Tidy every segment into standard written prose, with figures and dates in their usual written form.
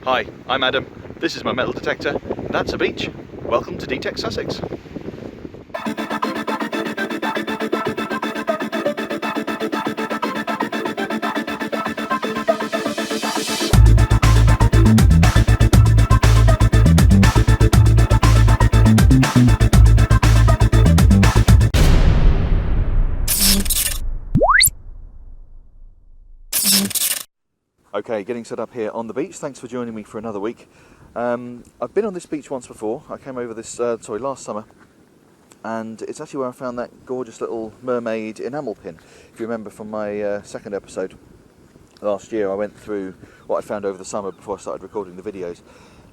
Hi, I'm Adam. This is my metal detector. That's a beach. Welcome to D-tekt Sussex. Okay, getting set up here on the beach. Thanks for joining me for another week. I've been on this beach once before. I came over this, last summer, and it's actually where I found that gorgeous little mermaid enamel pin. If you remember from my second episode last year, I went through what I found over the summer before I started recording the videos,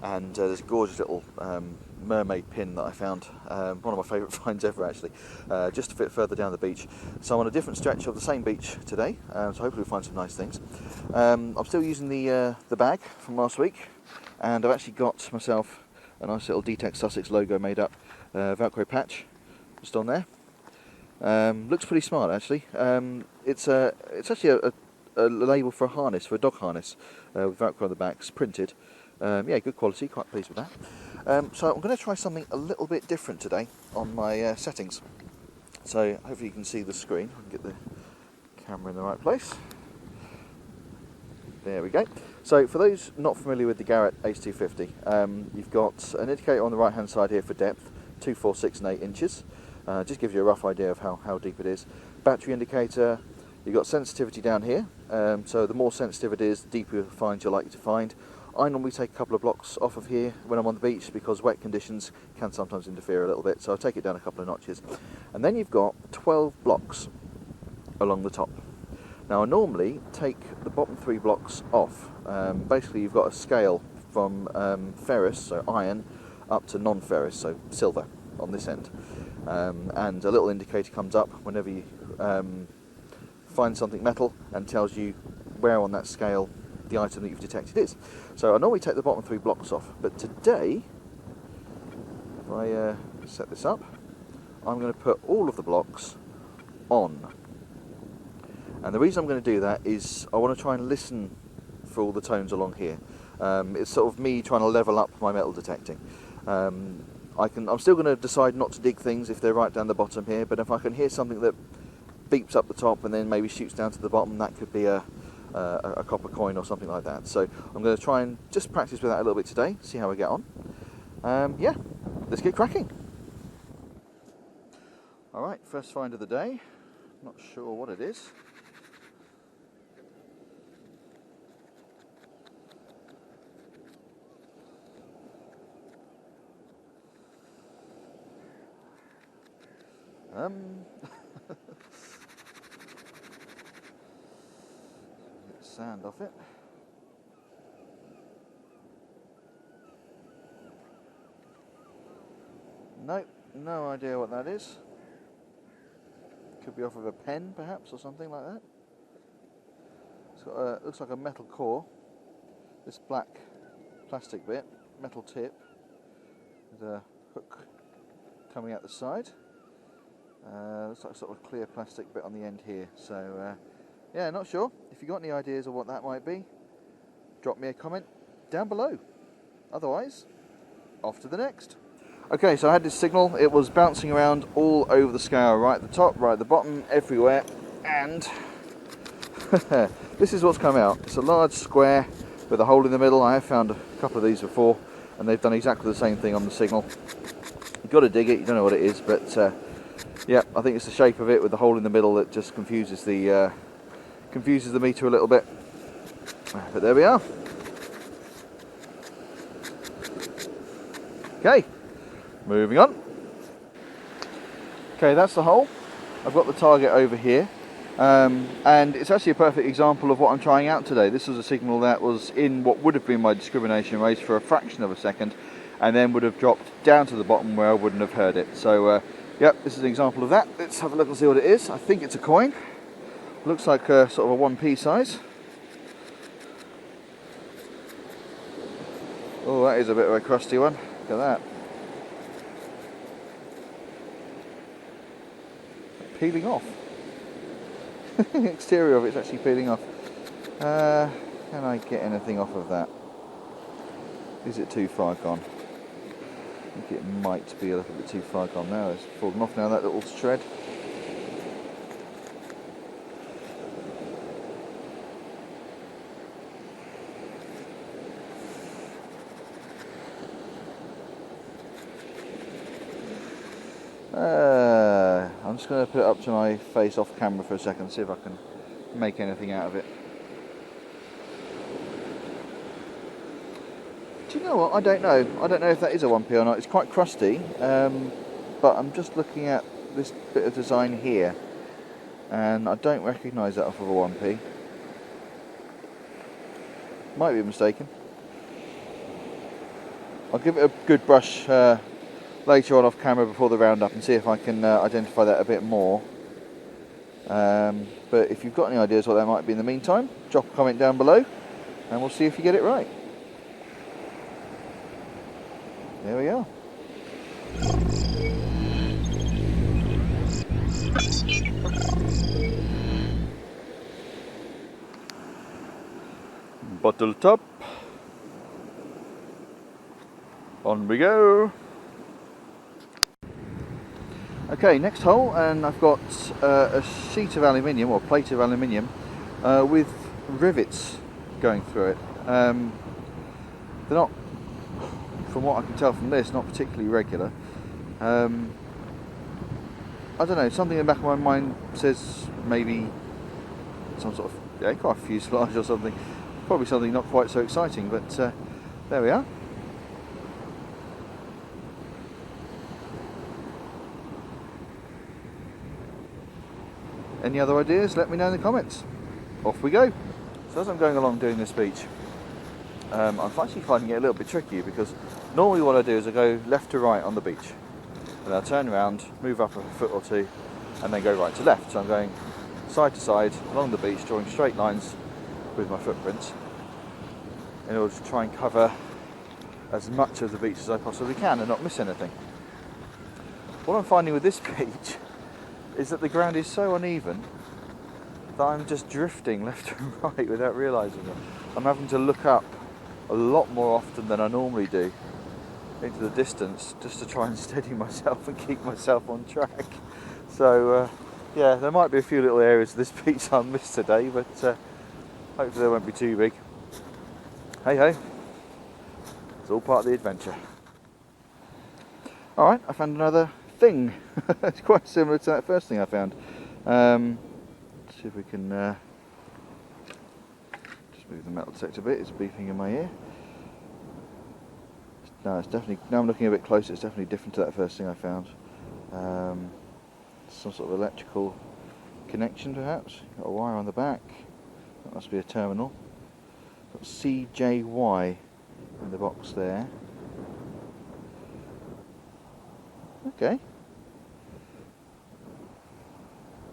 and there's a gorgeous little mermaid pin that I found, one of my favourite finds ever actually, just a bit further down the beach. So I'm on a different stretch of the same beach today, so hopefully we'll find some nice things. I'm still using the bag from last week, and I've actually got myself a nice little D-tekt Sussex logo made up, Velcro patch just on there. Looks pretty smart actually. It's actually a label for a harness, for a dog harness, with Velcro on the back, it's printed. Yeah, good quality, quite pleased with that. So I'm going to try something a little bit different today on my settings. So hopefully you can see the screen. I can get the camera in the right place. There we go. So for those not familiar with the Garrett Ace 250, you've got an indicator on the right hand side here for depth, 2, 4, 6 and 8 inches. Just gives you a rough idea of how deep it is. Battery indicator, you've got sensitivity down here. So the more sensitive it is, the deeper you'll find you're likely to find. I normally take a couple of blocks off of here when I'm on the beach because wet conditions can sometimes interfere a little bit, so I take it down a couple of notches. And then you've got 12 blocks along the top. Now I normally take the bottom 3 blocks off. Basically you've got a scale from ferrous, so iron, up to non-ferrous, so silver on this end. And a little indicator comes up whenever you find something metal and tells you where on that scale the item that you've detected is. So I normally take the bottom 3 blocks off, but today, if I set this up, I'm going to put all of the blocks on. And the reason I'm going to do that is I want to try and listen for all the tones along here. It's sort of me trying to level up my metal detecting. I'm still going to decide not to dig things if they're right down the bottom here, but if I can hear something that beeps up the top and then maybe shoots down to the bottom, that could be a copper coin or something like that. So I'm going to try and just practice with that a little bit today, see how we get on. Yeah, let's get cracking. Alright, first find of the day. Not sure what it is. Get sand off it. Nope, no idea what that is. Could be off of a pen perhaps or something like that. It's got looks like a metal core. This black plastic bit, metal tip, with a hook coming out the side. Looks like sort of a clear plastic bit on the end here. So yeah, not sure. If you got any ideas of what that might be, drop me a comment down below. Otherwise, off to the next. Okay, so I had this signal. It was bouncing around all over the scale, right at the top, right at the bottom, everywhere, and this is what's come out. It's a large square with a hole in the middle. I have found a couple of these before, and they've done exactly the same thing on the signal. You've got to dig it. You don't know what it is, but yeah, I think it's the shape of it with the hole in the middle that just confuses the meter a little bit. But there we are. Okay, moving on. Okay, that's the hole. I've got the target over here, and it's actually a perfect example of what I'm trying out today. This was a signal that was in what would have been my discrimination range for a fraction of a second, and then would have dropped down to the bottom where I wouldn't have heard it. So yep, this is an example of that. Let's have a look and see what it is. I think it's a coin. Looks like sort of a 1p size. Oh, that is a bit of a crusty one. Look at that. Peeling off. The exterior of it's actually peeling off. Can I get anything off of that? Is it too far gone? I think it might be a little bit too far gone now. It's fallen off now, that little shred. I'm just going to put it up to my face off camera for a second, see if I can make anything out of it. Do you know what? I don't know. I don't know if that is a 1p or not. It's quite crusty, but I'm just looking at this bit of design here, and I don't recognise that off of a 1p. Might be mistaken. I'll give it a good brush later on off camera before the roundup and see if I can identify that a bit more. But if you've got any ideas what that might be in the meantime, drop a comment down below and we'll see if you get it right. There we are. Bottle top. On we go. Okay, next hole, and I've got a sheet of aluminium, or plate of aluminium, with rivets going through it. They're not, from what I can tell from this, not particularly regular. I don't know, something in the back of my mind says maybe some sort of aircraft fuselage or something. Probably something not quite so exciting, but there we are. Any other ideas? Let me know in the comments. Off we go. So as I'm going along doing this beach, I'm actually finding it a little bit tricky, because normally what I do is I go left to right on the beach, and I turn around, move up a foot or two, and then go right to left. So I'm going side to side along the beach, drawing straight lines with my footprints in order to try and cover as much of the beach as I possibly can and not miss anything. What I'm finding with this beach is that the ground is so uneven that I'm just drifting left and right without realising it. I'm having to look up a lot more often than I normally do into the distance just to try and steady myself and keep myself on track. So yeah, there might be a few little areas of this beach I'll miss today, but hopefully they won't be too big. Hey ho, it's all part of the adventure. Alright, I found another thing. It's quite similar to that first thing I found. Let's see if we can just move the metal detector a bit. It's beeping in my ear. No, it's definitely, now I'm looking a bit closer, it's definitely different to that first thing I found. Some sort of electrical connection perhaps. Got a wire on the back. That must be a terminal. Got CJY in the box there. Okay.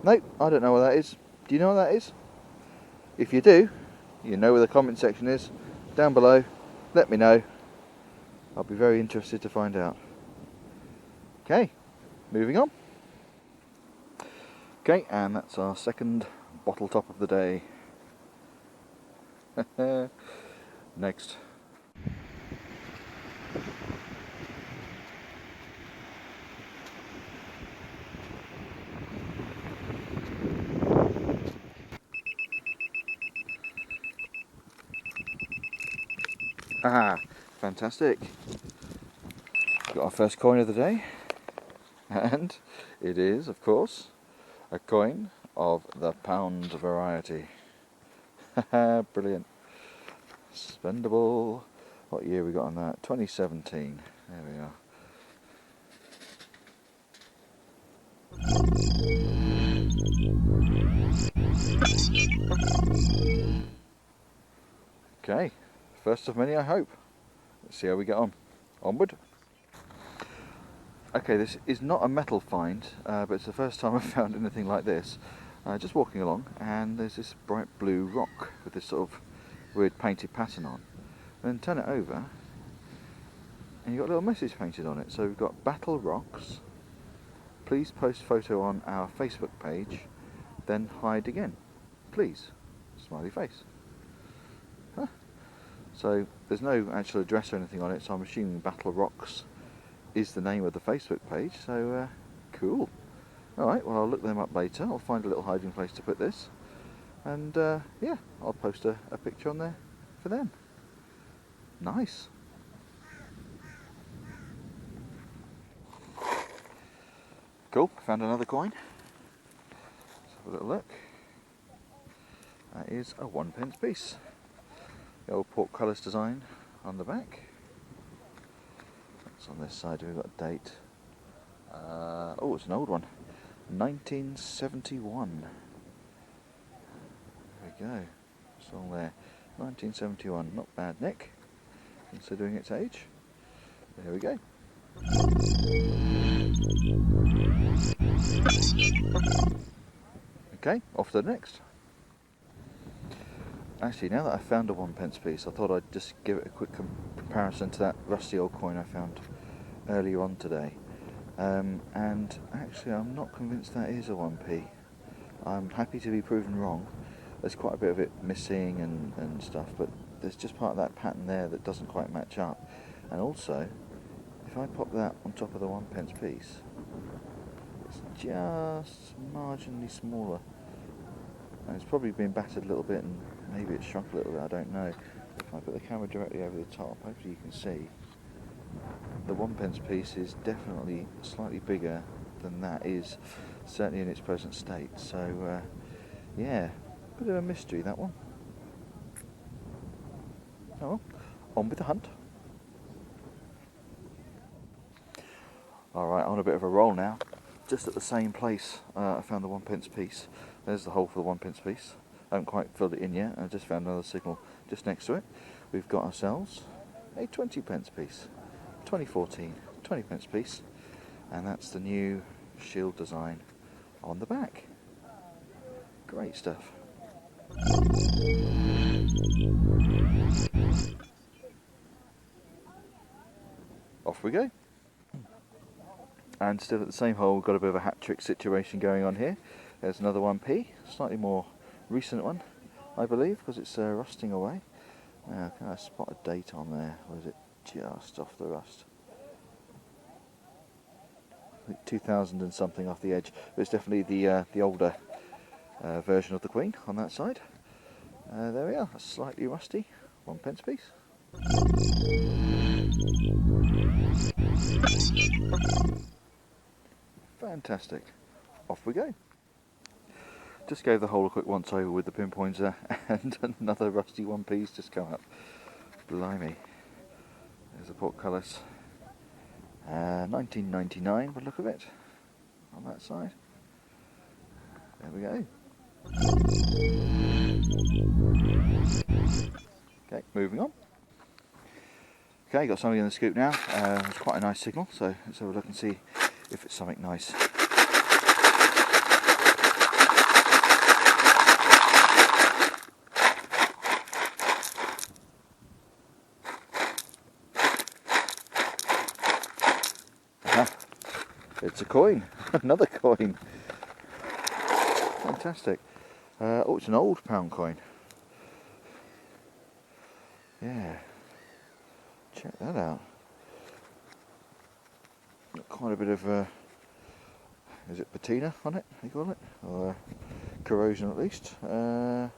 Nope, I don't know what that is. Do you know what that is? If you do, you know where the comment section is. Down below, let me know. I'll be very interested to find out. Okay, moving on. Okay, and that's our second bottle top of the day. Next. Ah, fantastic. Got our first coin of the day, and it is, of course, a coin of the pound variety. Brilliant. Spendable. What year we got on that? 2017. There we are. Okay, first of many, I hope. Let's see how we get on. Onward. Okay, this is not a metal find, but it's the first time I've found anything like this. Just walking along, and there's this bright blue rock with this sort of weird painted pattern on. And then turn it over, and you've got a little message painted on it. So we've got Battle Rocks. Please post photo on our Facebook page, then hide again. Please. Smiley face. Huh. So there's no actual address or anything on it, so I'm assuming Battle Rocks is the name of the Facebook page, so cool. Alright, well I'll look them up later. I'll find a little hiding place to put this, and yeah, I'll post a picture on there for them. Nice. Cool, found another coin. Let's have a little look. That is a 1p piece. The old portcullis design on the back. That's on this side, we've got a date. Oh, it's an old one. 1971. There we go. It's all there. 1971. Not bad, Nick, considering its age. There we go. Okay, off to the next. Actually, now that I've found a 1p piece, I thought I'd just give it a quick comparison to that rusty old coin I found earlier on today. And actually, I'm not convinced that is a 1p. I'm happy to be proven wrong. There's quite a bit of it missing and stuff, but there's just part of that pattern there that doesn't quite match up. And also, if I pop that on top of the 1p piece, it's just marginally smaller. And it's probably been battered a little bit, and maybe it's shrunk a little bit, I don't know. If I put the camera directly over the top, hopefully you can see. The 1p piece is definitely slightly bigger than that is, certainly in its present state. So, yeah, bit of a mystery, that one. Oh well, on with the hunt. Alright, on a bit of a roll now. Just at the same place I found the 1p piece. There's the hole for the 1p piece. I haven't quite filled it in yet. I just found another signal just next to it. We've got ourselves a 20p piece. 2014 20p piece. And that's the new shield design on the back. Great stuff. Off we go. And still at the same hole, we've got a bit of a hat trick situation going on here. There's another 1p, slightly more recent one, I believe, because it's rusting away. Now, can I spot a date on there, or is it just off the rust? I think 2000 and something off the edge, but it's definitely the older version of the Queen on that side. There we are, a slightly rusty 1p piece. Fantastic. Off we go. Just gave the hole a quick once over with the pinpointer, and another rusty 1p's just come up. Blimey. There's a portcullis. 1999 by the look of it, on that side. There we go. Okay, moving on. Okay, got something in the scoop now. It's quite a nice signal, so let's have a look and see if it's something nice. It's a coin, another coin. Fantastic. Oh, it's an old pound coin. Yeah, check that out. Got quite a bit of, is it patina on it, they call it? Or corrosion at least. Can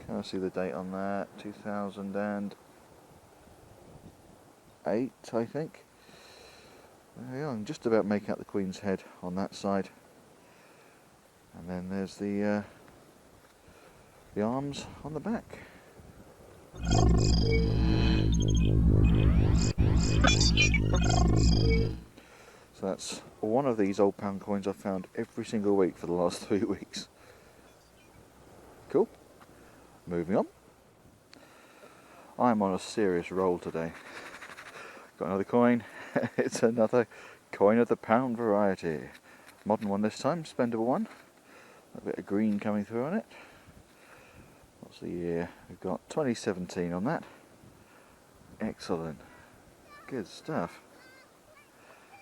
I see the date on that? 2008, I think. There we are, I'm just about making out the Queen's head on that side. And then there's the arms on the back. So that's one of these old pound coins I've found every single week for the last 3 weeks. Cool. Moving on. I'm on a serious roll today. Got another coin. It's another coin of the pound variety. Modern one this time, spendable one. A bit of green coming through on it. What's the year? We've got 2017 on that. Excellent. Good stuff.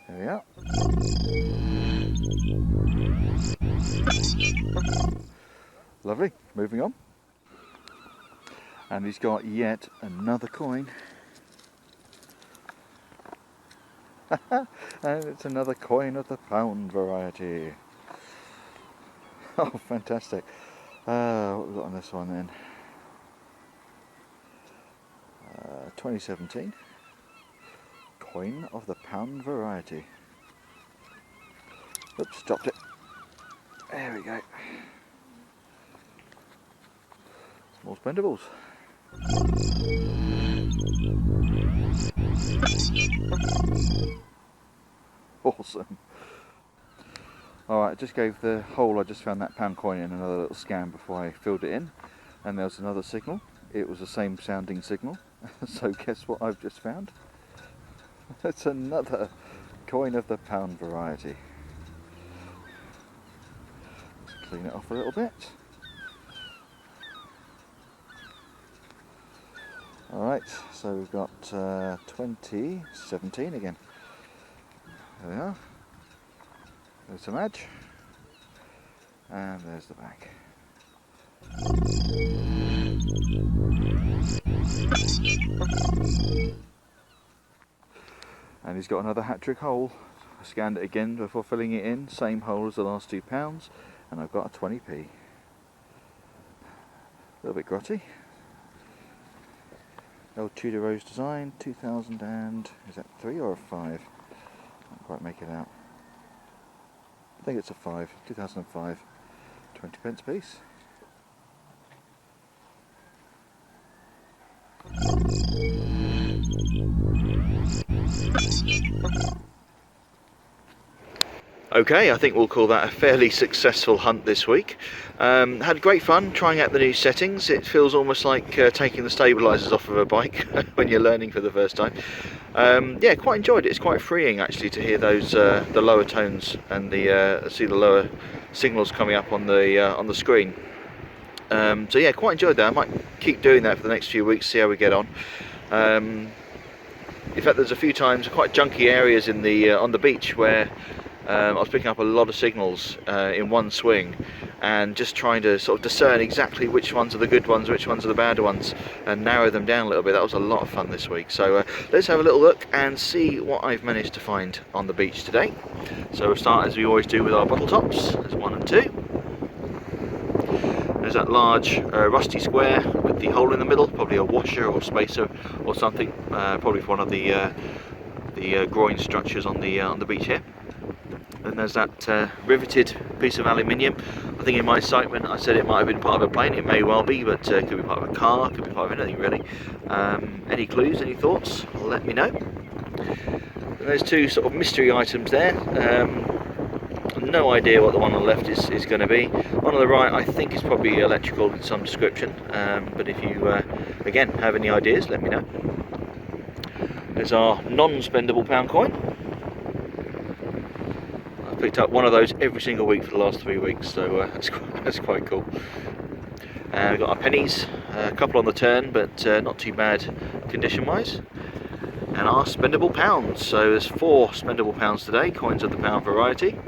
There we are. Lovely. Moving on. And he's got yet another coin. And it's another coin of the pound variety. Oh, fantastic. What have we got on this one then? 2017. Coin of the pound variety. Oops, stopped it. There we go. More spendables. Awesome. Alright, I just gave the hole I just found that pound coin in another little scan before I filled it in, and there was another signal. It was the same sounding signal. So guess what I've just found? It's another coin of the pound variety. Let's clean it off a little bit. Alright, so we've got 2017 again. There we are. There's some edge. And there's the back. And he's got another hat-trick hole. I scanned it again before filling it in. Same hole as the last £2. And I've got a 20p. A little bit grotty. Old Tudor Rose design, 2000 and, is that 3 or a 5? Can't quite make it out. I think it's a 5, 2005, 20p piece. Okay, I think we'll call that a fairly successful hunt this week. Had great fun trying out the new settings. It feels almost like taking the stabilisers off of a bike when you're learning for the first time. Yeah, quite enjoyed it. It's quite freeing actually to hear those the lower tones and see the lower signals coming up on the screen. So yeah, quite enjoyed that. I might keep doing that for the next few weeks, see how we get on. In fact, there's a few times quite junky areas in on the beach where I was picking up a lot of signals in one swing, and just trying to sort of discern exactly which ones are the good ones, which ones are the bad ones, and narrow them down a little bit. That was a lot of fun this week. So let's have a little look and see what I've managed to find on the beach today. So we'll start as we always do with our bottle tops. There's 1 and 2. There's that large rusty square with the hole in the middle, probably a washer or spacer or something, probably for one of the groin structures on the beach here. And there's that riveted piece of aluminium. I think in my excitement I said it might have been part of a plane. It may well be, but it could be part of a car, could be part of anything really. Any clues, any thoughts? Let me know. And there's 2 sort of mystery items there. No idea what the one on the left is going to be. One on the right I think is probably electrical in some description, but if you again have any ideas, let me know. There's our non-spendable pound coin. I've picked up one of those every single week for the last 3 weeks, so that's quite cool. We've got our pennies, a couple on the turn, but not too bad condition wise. And our spendable pounds. So there's 4 spendable pounds today, coins of the pound variety.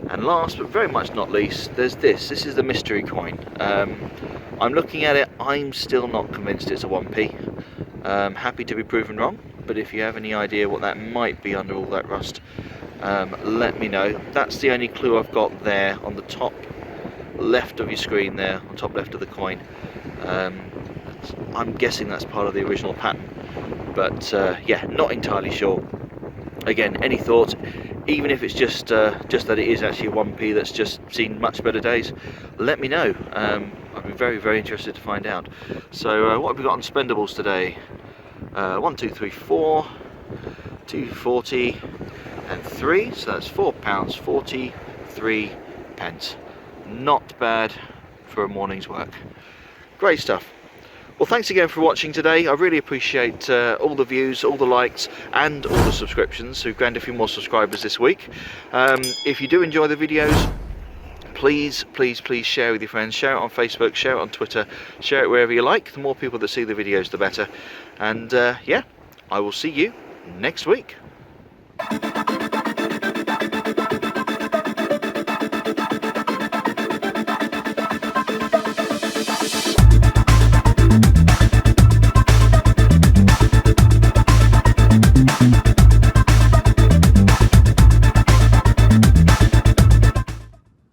And last but very much not least, there's this. This is the mystery coin. I'm looking at it, I'm still not convinced it's a 1p. Happy to be proven wrong, but if you have any idea what that might be under all that rust, let me know. That's the only clue I've got there on the top left of your screen there, on top left of the coin. I'm guessing that's part of the original pattern, but yeah, not entirely sure. Again, any thoughts? Even if it's just that it is actually a 1p that's just seen much better days, let me know. I'd be very, very interested to find out. So what have we got on spendables today? 1, 2, 3, 4, 2.40 and 3, so that's £4.43. Not bad for a morning's work. Great stuff. Well, thanks again for watching today. I really appreciate all the views, all the likes and all the subscriptions. We've gained a few more subscribers this week. If you do enjoy the videos, please share with your friends. Share it on Facebook, share it on Twitter, share it wherever you like. The more people that see the videos, the better. And yeah, I will see you next week.